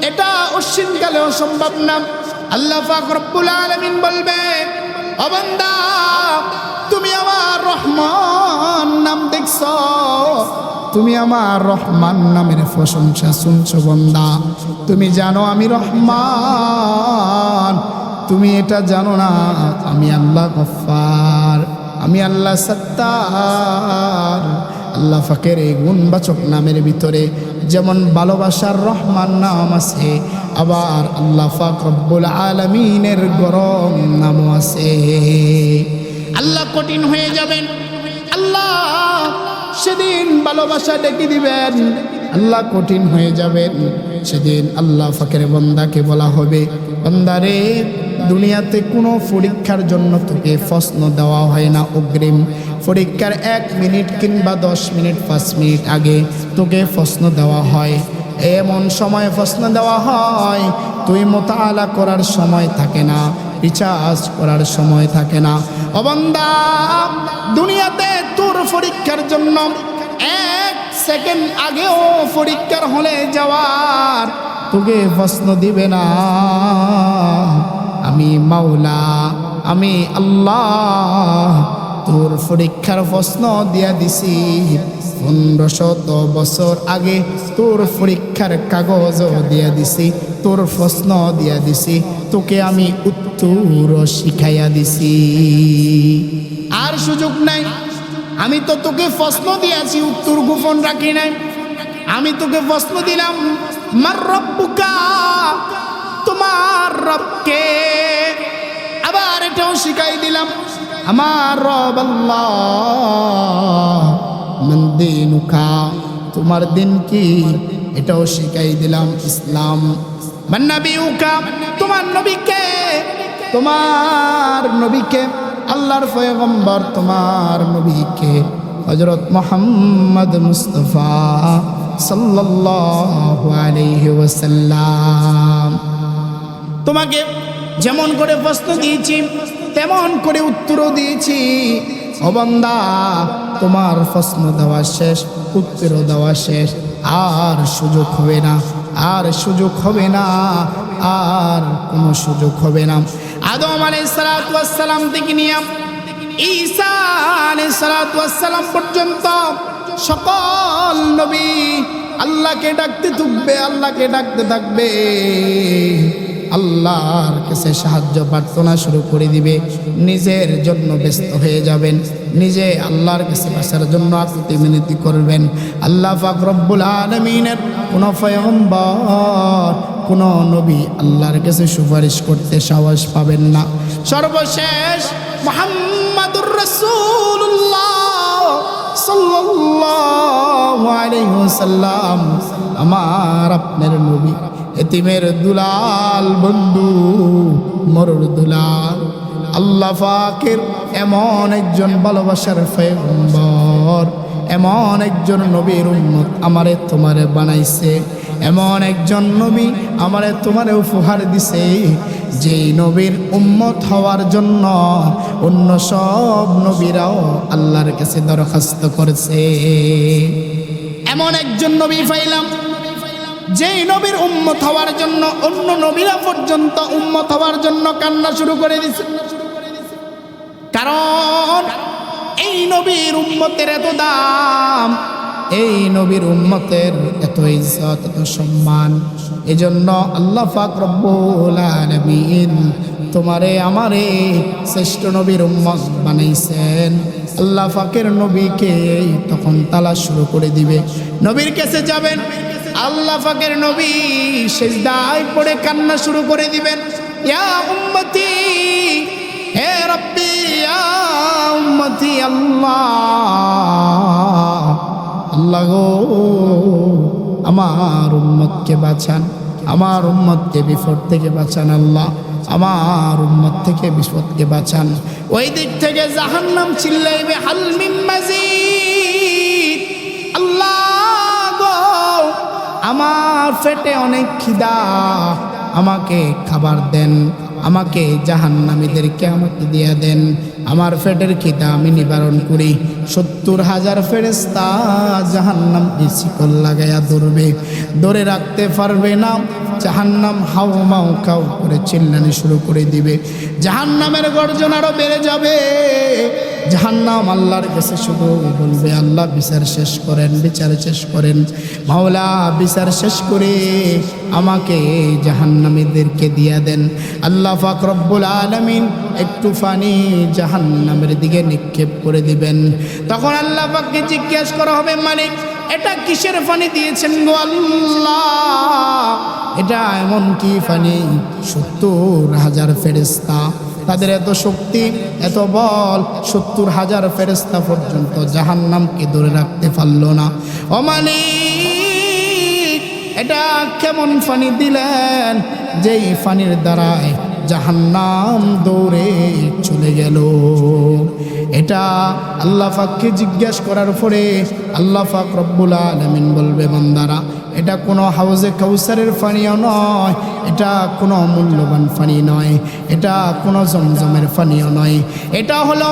এটা অসীমকালেও সম্ভব না। আল্লাহ পাক রব্বুল আলামিন বলবে, ও বান্দা, তুমি আমার রহমান নাম দেখছো, তুমি আমার রহমান নামের প্রশংসা শুনছো বান্দা। তুমি জানো আমি রহমান, তুমি এটা জানো না আমি আল্লাহ গফফার, আমি আল্লাহ সত্তার, আল্লাহ পাকের এই গুণবাচক নামের ভিতরে যেমন ভালোবাসার রহমান নাম আছে, আবার আল্লাহ পাক রব্বুল আলামিনের গরম নামও আছে। আল্লাহ কঠিন হয়ে যাবেন, আল্লাহ সেদিন ভালোবাসা ডেকে দিবেন, আল্লাহ কঠিন হয়ে যাবেন সেদিন। আল্লাহ পাকের বান্দাকে বলা হবে, বান্দারে দুনিয়াতে কোনো পরীক্ষার জন্য তোকে প্রশ্ন দেওয়া হয় না অগ্রিম, পরীক্ষার 1 মিনিট কিংবা 10 মিনিট 5 মিনিট আগে তোকে প্রশ্ন দেওয়া হয়। এমন সময় প্রশ্ন দেওয়া হয় তুই মোতালা করার সময় থাকে না, রিচার্জ করার সময় থাকে না। ও বান্দা, দুনিয়াতে তোর পরীক্ষার জন্য 1 সেকেন্ড আগেও পরীক্ষার হলে যাওয়ার তোকে প্রশ্ন দিবে না। আমি মাওলা, আমি আল্লাহ তোর পরীক্ষার প্রশ্ন দিয়া দিছি। 1500 বছর আগে তোর পরীক্ষার কাগজও দিয়া দিছি, তোর প্রশ্ন দিয়া দিছি, তোকে আমি উত্তর শিখাইয়া দিছি। আর সুযোগ নাই। আমি তো তোকে প্রশ্ন দিয়েছি, উত্তর গোপন রাখি নাই। আমি তোকে প্রশ্ন দিলাম, মার রব্বুকা, তোমার রবকে। আবার এটাও শিখাই দিলাম, আমার রব আল্লাহ। মান দীনুকা, তোমার দিন কি, এটাও শিখাই দিলাম, ইসলাম। মান নবিউকা, তোমার নবীকে, তোমার নবীকে, আল্লাহর পয়গম্বর তোমার নবীকে হযরত মুহাম্মদ মুস্তাফা সাল্লাল্লাহু আলাইহি ওয়াসাল্লাম। তোমাকে যেমন করে প্রশ্ন দিয়েছি তেমন করে উত্তরও দিয়েছি। ও বান্দা, তোমার প্রশ্ন দেওয়া শেষ, উত্তরও দেওয়া শেষ, আর সুযোগ হবে না, আর সুযোগ হবে না, আর কোনো সুযোগ হবে না। আদম আলাইহিস সালাতু ওয়াস সালাম থেকে নিয়ে ঈসা আলাইহিস সালাতু ওয়াস সালাম পর্যন্ত সকল নবী আল্লাহকে ডাকতে থাকবে, আল্লাহকে ডাকতে থাকবে, আল্লাহর কাছে সাহায্য প্রার্থনা শুরু করে দিবে। নিজের জন্য ব্যস্ত হয়ে যাবেন, নিজে আল্লাহর কাছে বাঁচার জন্য আকুতি মিনতি করবেন। আল্লাহ পাক রব্বুল আলামিনের কোন পয়গম্বর, কোন নবী আল্লাহর কাছে সুপারিশ করতে সাহস পাবেন না। সর্বশেষ মুহাম্মাদুর রাসূলুল্লাহ সাল্লাল্লাহু আলাইহি ওয়াসাল্লাম, আমার আপনার নবী, এতিমের দুলাল বন্ধু, মরুর দুলাল, আল্লাহ পাকের এমন একজন ভালোবাসার পয়গম্বর, এমন একজন নবীর উম্মত আমারে তোমারে বানাইছে, এমন একজন নবী আমারে তোমারে উপহার দিছে, যেই নবীর উম্মত হওয়ার জন্য অন্য সব নবীরাও আল্লাহর কাছে দরখাস্ত করেছে। এমন একজন নবী পাইলাম যেই নবীর উম্মত হওয়ার জন্য অন্য নবীরা পর্যন্ত উম্মত হওয়ার জন্য কান্না শুরু করে দিছে। কারণ এই নবীর উম্মতের এত দাম, এই নবীর উম্মতের এত ইজ্জত, এত সম্মান। এজন্য আল্লাহ পাক রব্বুল আলামিন তোমারে আমারে শ্রেষ্ঠ নবীর উম্মত বানাইছেন। আল্লাহ পাকের নবীকে তখন তালাশ শুরু করে দিবে, নবীর কাছে যাবেন, আল্লাহ পাকের নবী সিজদায় পড়ে কান্না শুরু করে দিবেন, ইয়া উম্মতি, হে রব্বি, ইয়া উম্মতি, আল্লাহ, আল্লাহ গো, আমার উম্মতকে বাঁচান, আমার উম্মতকে বিপদ থেকে বাঁচান, আল্লাহ আমার উম্মত থেকে বিপদকে বাঁচান। ওই দিক থেকে জাহান্নাম চিল্লাইবে, হাল মিন মাজিদ, আল্লাহ গো, আমার পেটে অনেক খিদা, আমাকে খাবার দেন, আমাকে জাহান্নামীদেরকে আমাকে দিয়ে দেন, আমার পেটের খিদা আমি নিবারণ করি। 70,000 ফেরেশতা জাহান্নাম শিকল লাগাইয়া ধরবে, ধরে রাখতে পারবে না। জাহান্নাম হাউ মাউ খাউ করে চিল্লানি শুরু করে দিবে, জাহান্নামের গর্জন আরো বেড়ে যাবে, জাহান্নাম আল্লাহর কাছে শুধু বলবে, আল্লাহ বিচার শেষ করেন, বিচার শেষ করেন, মাওলা বিচার শেষ করে আমাকে জাহান্নামীদেরকে দিয়া দেন। আল্লাহ পাক রব্বুল আলামিন একটু পানি জাহান্নামের দিকে নিক্ষেপ করে দিবেন। তখন আল্লাহ পাককে জিজ্ঞাসা করা হবে, মালিক এটা কিসের পানি দিয়েছেন গো আল্লাহ? এটা এমন কি পানি? 70,000 ফেরেশতা, তাদের এত শক্তি এত বল, 70,000 ফেরেশতা পর্যন্ত জাহান্নামকে ধরে রাখতে পারল না। ও মালিক এটা কেমন পানি দিলেন যেই পানির দ্বারায় জাহান্নাম দৌড়ে চলে গেল? এটা আল্লাহ পাককে জিজ্ঞাসা করার পরে আল্লাহ পাক রব্বুল আলামিন বলবে, বান্দারা এটা কোনো হাউজে কাউসারের পানিও নয়, এটা কোনো মূল্যবান পানি নয়, এটা কোনো জমজমের পানিও নয়, এটা হলো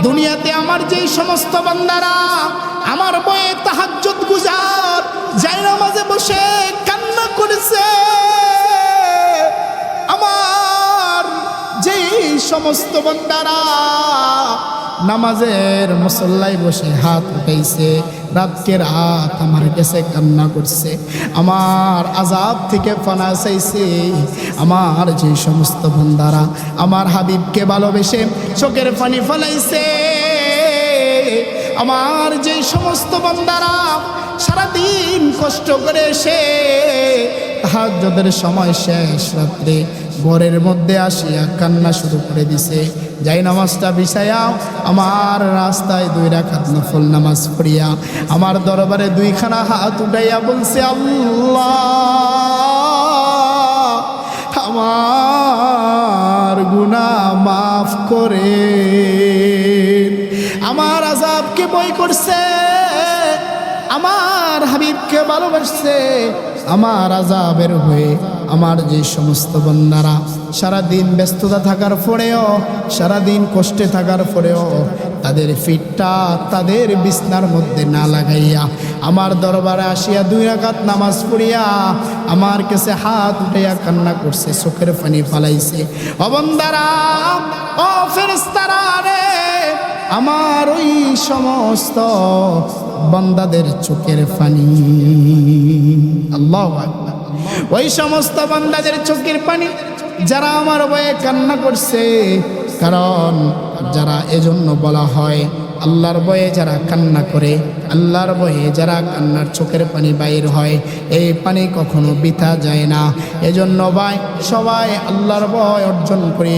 দুনিয়াতে আমার যেই সমস্ত বান্দারা আমার বয়ে তাহাজ্জুদ গুজার যাই নামাজে বসে কান্না করেছে, আমার যেই সমস্ত বান্দারা নামাজের মুসল্লায় বসে হাত উঠাইছে, রাতকে রাত আমার কাছে কান্না করছে, আমার আযাব থেকে পানা চাইছে, আমার যে সমস্ত বান্দারা আমার হাবিবকে ভালোবেসে চোখের পানি ফেলাইছে, আমার যে সমস্ত বান্দারা সারাদিন কষ্ট করে এসে তাহাজ্জুদের সময় শেষ রাত্রে ঘরের মধ্যে আসিয়া কান্না শুরু করে দিছে, যাই নামাজটা বিছাইয়া আমার রাস্তায় 2 রাকাত নফল নামাজ পড়িয়া আমার দরবারে 2খানা হাত উঠাইয়া বলছে, আল্লাহ আমার গুনাহ মাফ করে, আমার আযাবকে ভয় করছে, আমার হাবিবকে ভালোবাসছে, আমার আযাবের হয়ে আমার যে সমস্ত বান্দারা সারাদিন ব্যস্ততা থাকার পরেও, সারাদিন কষ্টে থাকার পরেও তাদের ফিটটা তাদের বিছনার মধ্যে না লাগাইয়া আমার দরবারে আসিয়া 2 রাকাত নামাজ পড়িয়া আমার কাছে হাত উঠাইয়া কান্না করছে, চোখের পানি ফালাইছে, ও বান্দারা ও ফেরেশতারা রে, আমার ওই সমস্ত বান্দাদের চোখের পানি, আল্লাহু আকবার, ওই সমস্ত বান্দাদের চোখের পানি যারা আমার ভয়ে কান্না করছে, কারণ যারা এজন্য বলা হয় আল্লাহর ভয়ে যারা কান্না করে, আল্লাহর ভয়ে যারা কান্নার চোখের পানি বাইর হয়, এই পানি কখনো বৃথা যায় না। এজন্য ভাই সবাই আল্লাহর ভয় অর্জন করি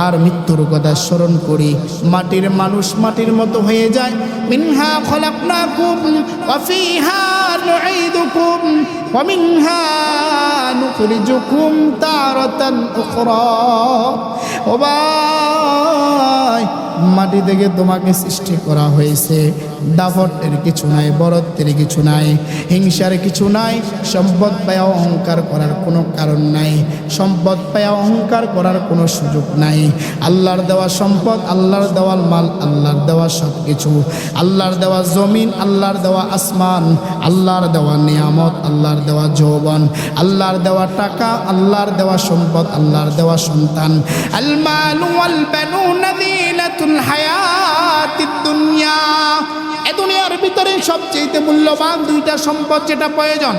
আর মৃত্যুর কথা স্মরণ করি। মাটির মানুষ মাটির মতো হয়ে যায়। মিনহা খলাকনাকুম ওয়া ফিহা নুঈদুকুম ওয়া মিনহা নুখরিজুকুম তারাতান উখরা। ও ভাই মাটি থেকে তোমাকে সৃষ্টি করা হয়েছে, দাপটের কিছু নাই, বরত্বের কিছু নাই, হিংসার কিছু নাই, সম্পদ পায়া অহংকার করার কোনো কারণ নাই, সম্পদ পায়া অহংকার করার কোনো সুযোগ নাই। আল্লাহর দেওয়া সম্পদ, আল্লাহর দেওয়া মাল, আল্লাহর দেওয়া সব কিছু, আল্লাহর দেওয়া জমিন, আল্লাহর দেওয়া আসমান, আল্লাহর দেওয়া নিয়ামত, আল্লাহর দেওয়া যৌবন, আল্লাহর দেওয়া টাকা, আল্লাহর দেওয়া সম্পদ, আল্লাহর দেওয়া সন্তান। আল মালু ওয়াল বানুনা যিনাতুল হায়াতিদ দুনিয়া। এ দুনিয়ার ভিতরে সবচেয়ে মূল্যবান 2টা সম্পদ যেটা প্রয়োজন,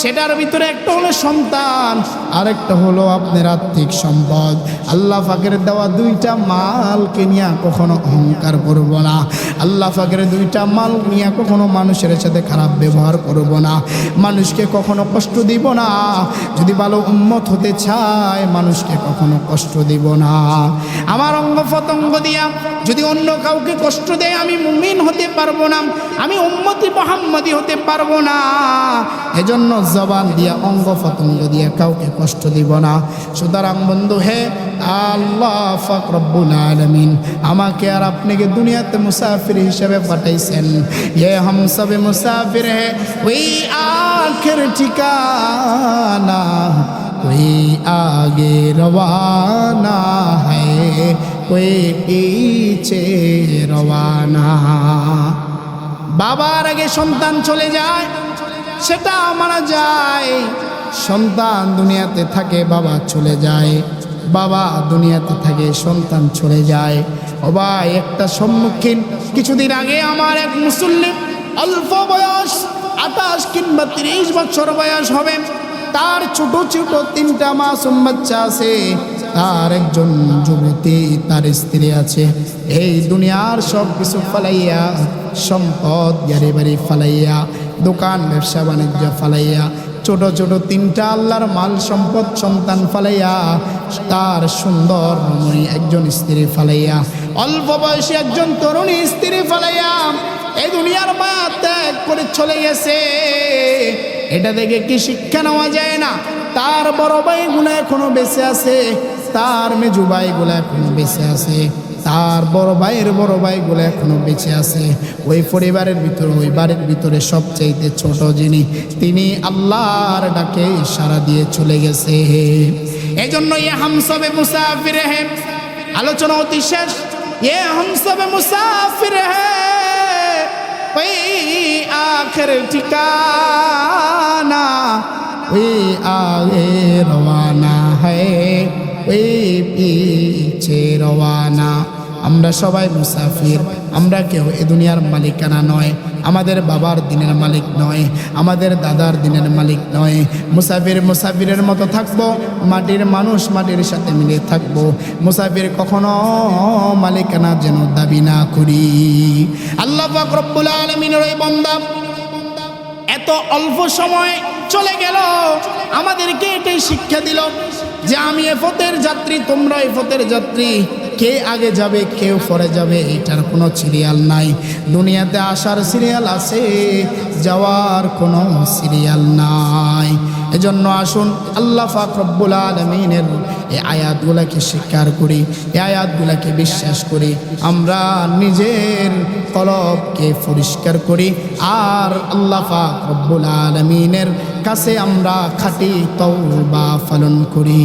সেটার ভিতরে একটা হলো সন্তান, আরেকটা হলো আপনার আর্থিক সম্পদ। আল্লাহ পাকের দেওয়া 2টা মালকে নিয়ে কখনো অহংকার করব না। আল্লাহ পাকের 2টা মাল নিয়ে কখনো মানুষের সাথে খারাপ ব্যবহার করব না, মানুষকে কখনো কষ্ট দিব না। যদি ভালো উম্মত হতে চায় মানুষকে কখনো কষ্ট দিব না। আমার অঙ্গ প্রত্যঙ্গ দিয়া যদি অন্য কাউকে কষ্ট দেয় আমি মুমিন হতে পারবো না, আমি উম্মতি মুহাম্মদি হতে পারবো না। এজন্য জবান দিয়া অঙ্গ প্রত্যঙ্গ দিয়া কাউকে কষ্ট দিব না। সুতরাং বন্ধু হে, আল্লাহ পাক রব্বুল আলামিন আমাকে আর আপনাকে দুনিয়াতে মুসাফির হিসেবে পাঠাইছেন। ये हम सब मुसाफिर है, कोई आखिर ठिकाना, कोई आगे रवाना है, कोई पीछे रवाना। বাবার আগে সন্তান চলে যায়, সেটা মারা যায়। সন্তান দুনিয়াতে থাকে, বাবা চলে যায়। বাবা দুনিয়াতে থাকে, সন্তান চলে যায়। ও ভাই, একটা সম্মুখীন কিছুদিন আগে আমার এক মুসল্লিম, অল্প বয়স 28 কিংবা 30 বছর বয়স হবে, তার ছোট ছোট 3টা মাসুম বাচ্চা আছে, তার একজন যুবতী, তার স্ত্রী আছে। এই দুনিয়ার সব কিছু ফালাইয়া, সম্পদ গাড়ি বাড়ি ফালাইয়া, দোকান ব্যবসা বাণিজ্য ফালাইয়া, ছোট ছোট 3টা আল্লাহর মাল সম্পদ সন্তান ফালাইয়া, তার সুন্দর রমণী একজন স্ত্রী ফালাইয়া, অল্প বয়সী একজন তরুণী স্ত্রী ফালাইয়া এই দুনিয়ার মায়া ত্যাগ করে চলে গেছে। এটা দেখে কি শিক্ষা নেওয়া যায় না? তার বড় ভাইগুলো এখনো বেঁচে আছে, তার মেজু ভাইগুলো এখনো বেঁচে আছে, তার বড় ভাইগুলো এখনো বেঁচে আছে। ওই পরিবারের ভিতরে, ওই বাড়ির ভিতরে সবচাইতে ছোট যিনি, তিনি আল্লাহর ডাকে সাড়া দিয়ে চলে গেছে। এই জন্য হামসবে মুসাফির হে, আলোচনা অতি শেষ। হামসবে মুসাফির হে, ওই আখের ঠিকানা, ওই আগে রওয়ানা হ্যায়, ওই পিছে রওয়ানা। আমরা সবাই মুসাফির, আমরা কেউ এ দুনিয়ার মালিকানা নয়, আমাদের বাবার দিনের মালিক নয়, আমাদের দাদার দিনের মালিক নয়। মুসাফিরের মতো থাকবো, মাটির মানুষ মাটির সাথে মিলে থাকবো। মুসাফির কখনো মালিকানা যেন দাবি না করি। আল্লাহ পাক রব্বুল আলামিনের ওই বান্দা এত অল্প সময় চলে গেল, আমাদেরকে এটাই শিক্ষা দিল যে আমি এ পথের যাত্রী, তোমরা এই পথের যাত্রী। কে আগে যাবে কেউ পরে যাবে এটার কোনো সিরিয়াল নাই। দুনিয়াতে আসার সিরিয়াল আছে, যাওয়ার কোনো সিরিয়াল নাই। এজন্য আসুন আল্লাহ পাক রব্বুল আলামিনের এই আয়াতগুলোকে স্বীকার করি, এই আয়াতগুলোকে বিশ্বাস করি, আমরা নিজের কলবকে পরিষ্কার করি, আর আল্লাহ পাক রব্বুল আলামিনের কাছে আমরা খাঁটি তওবা পালন করি।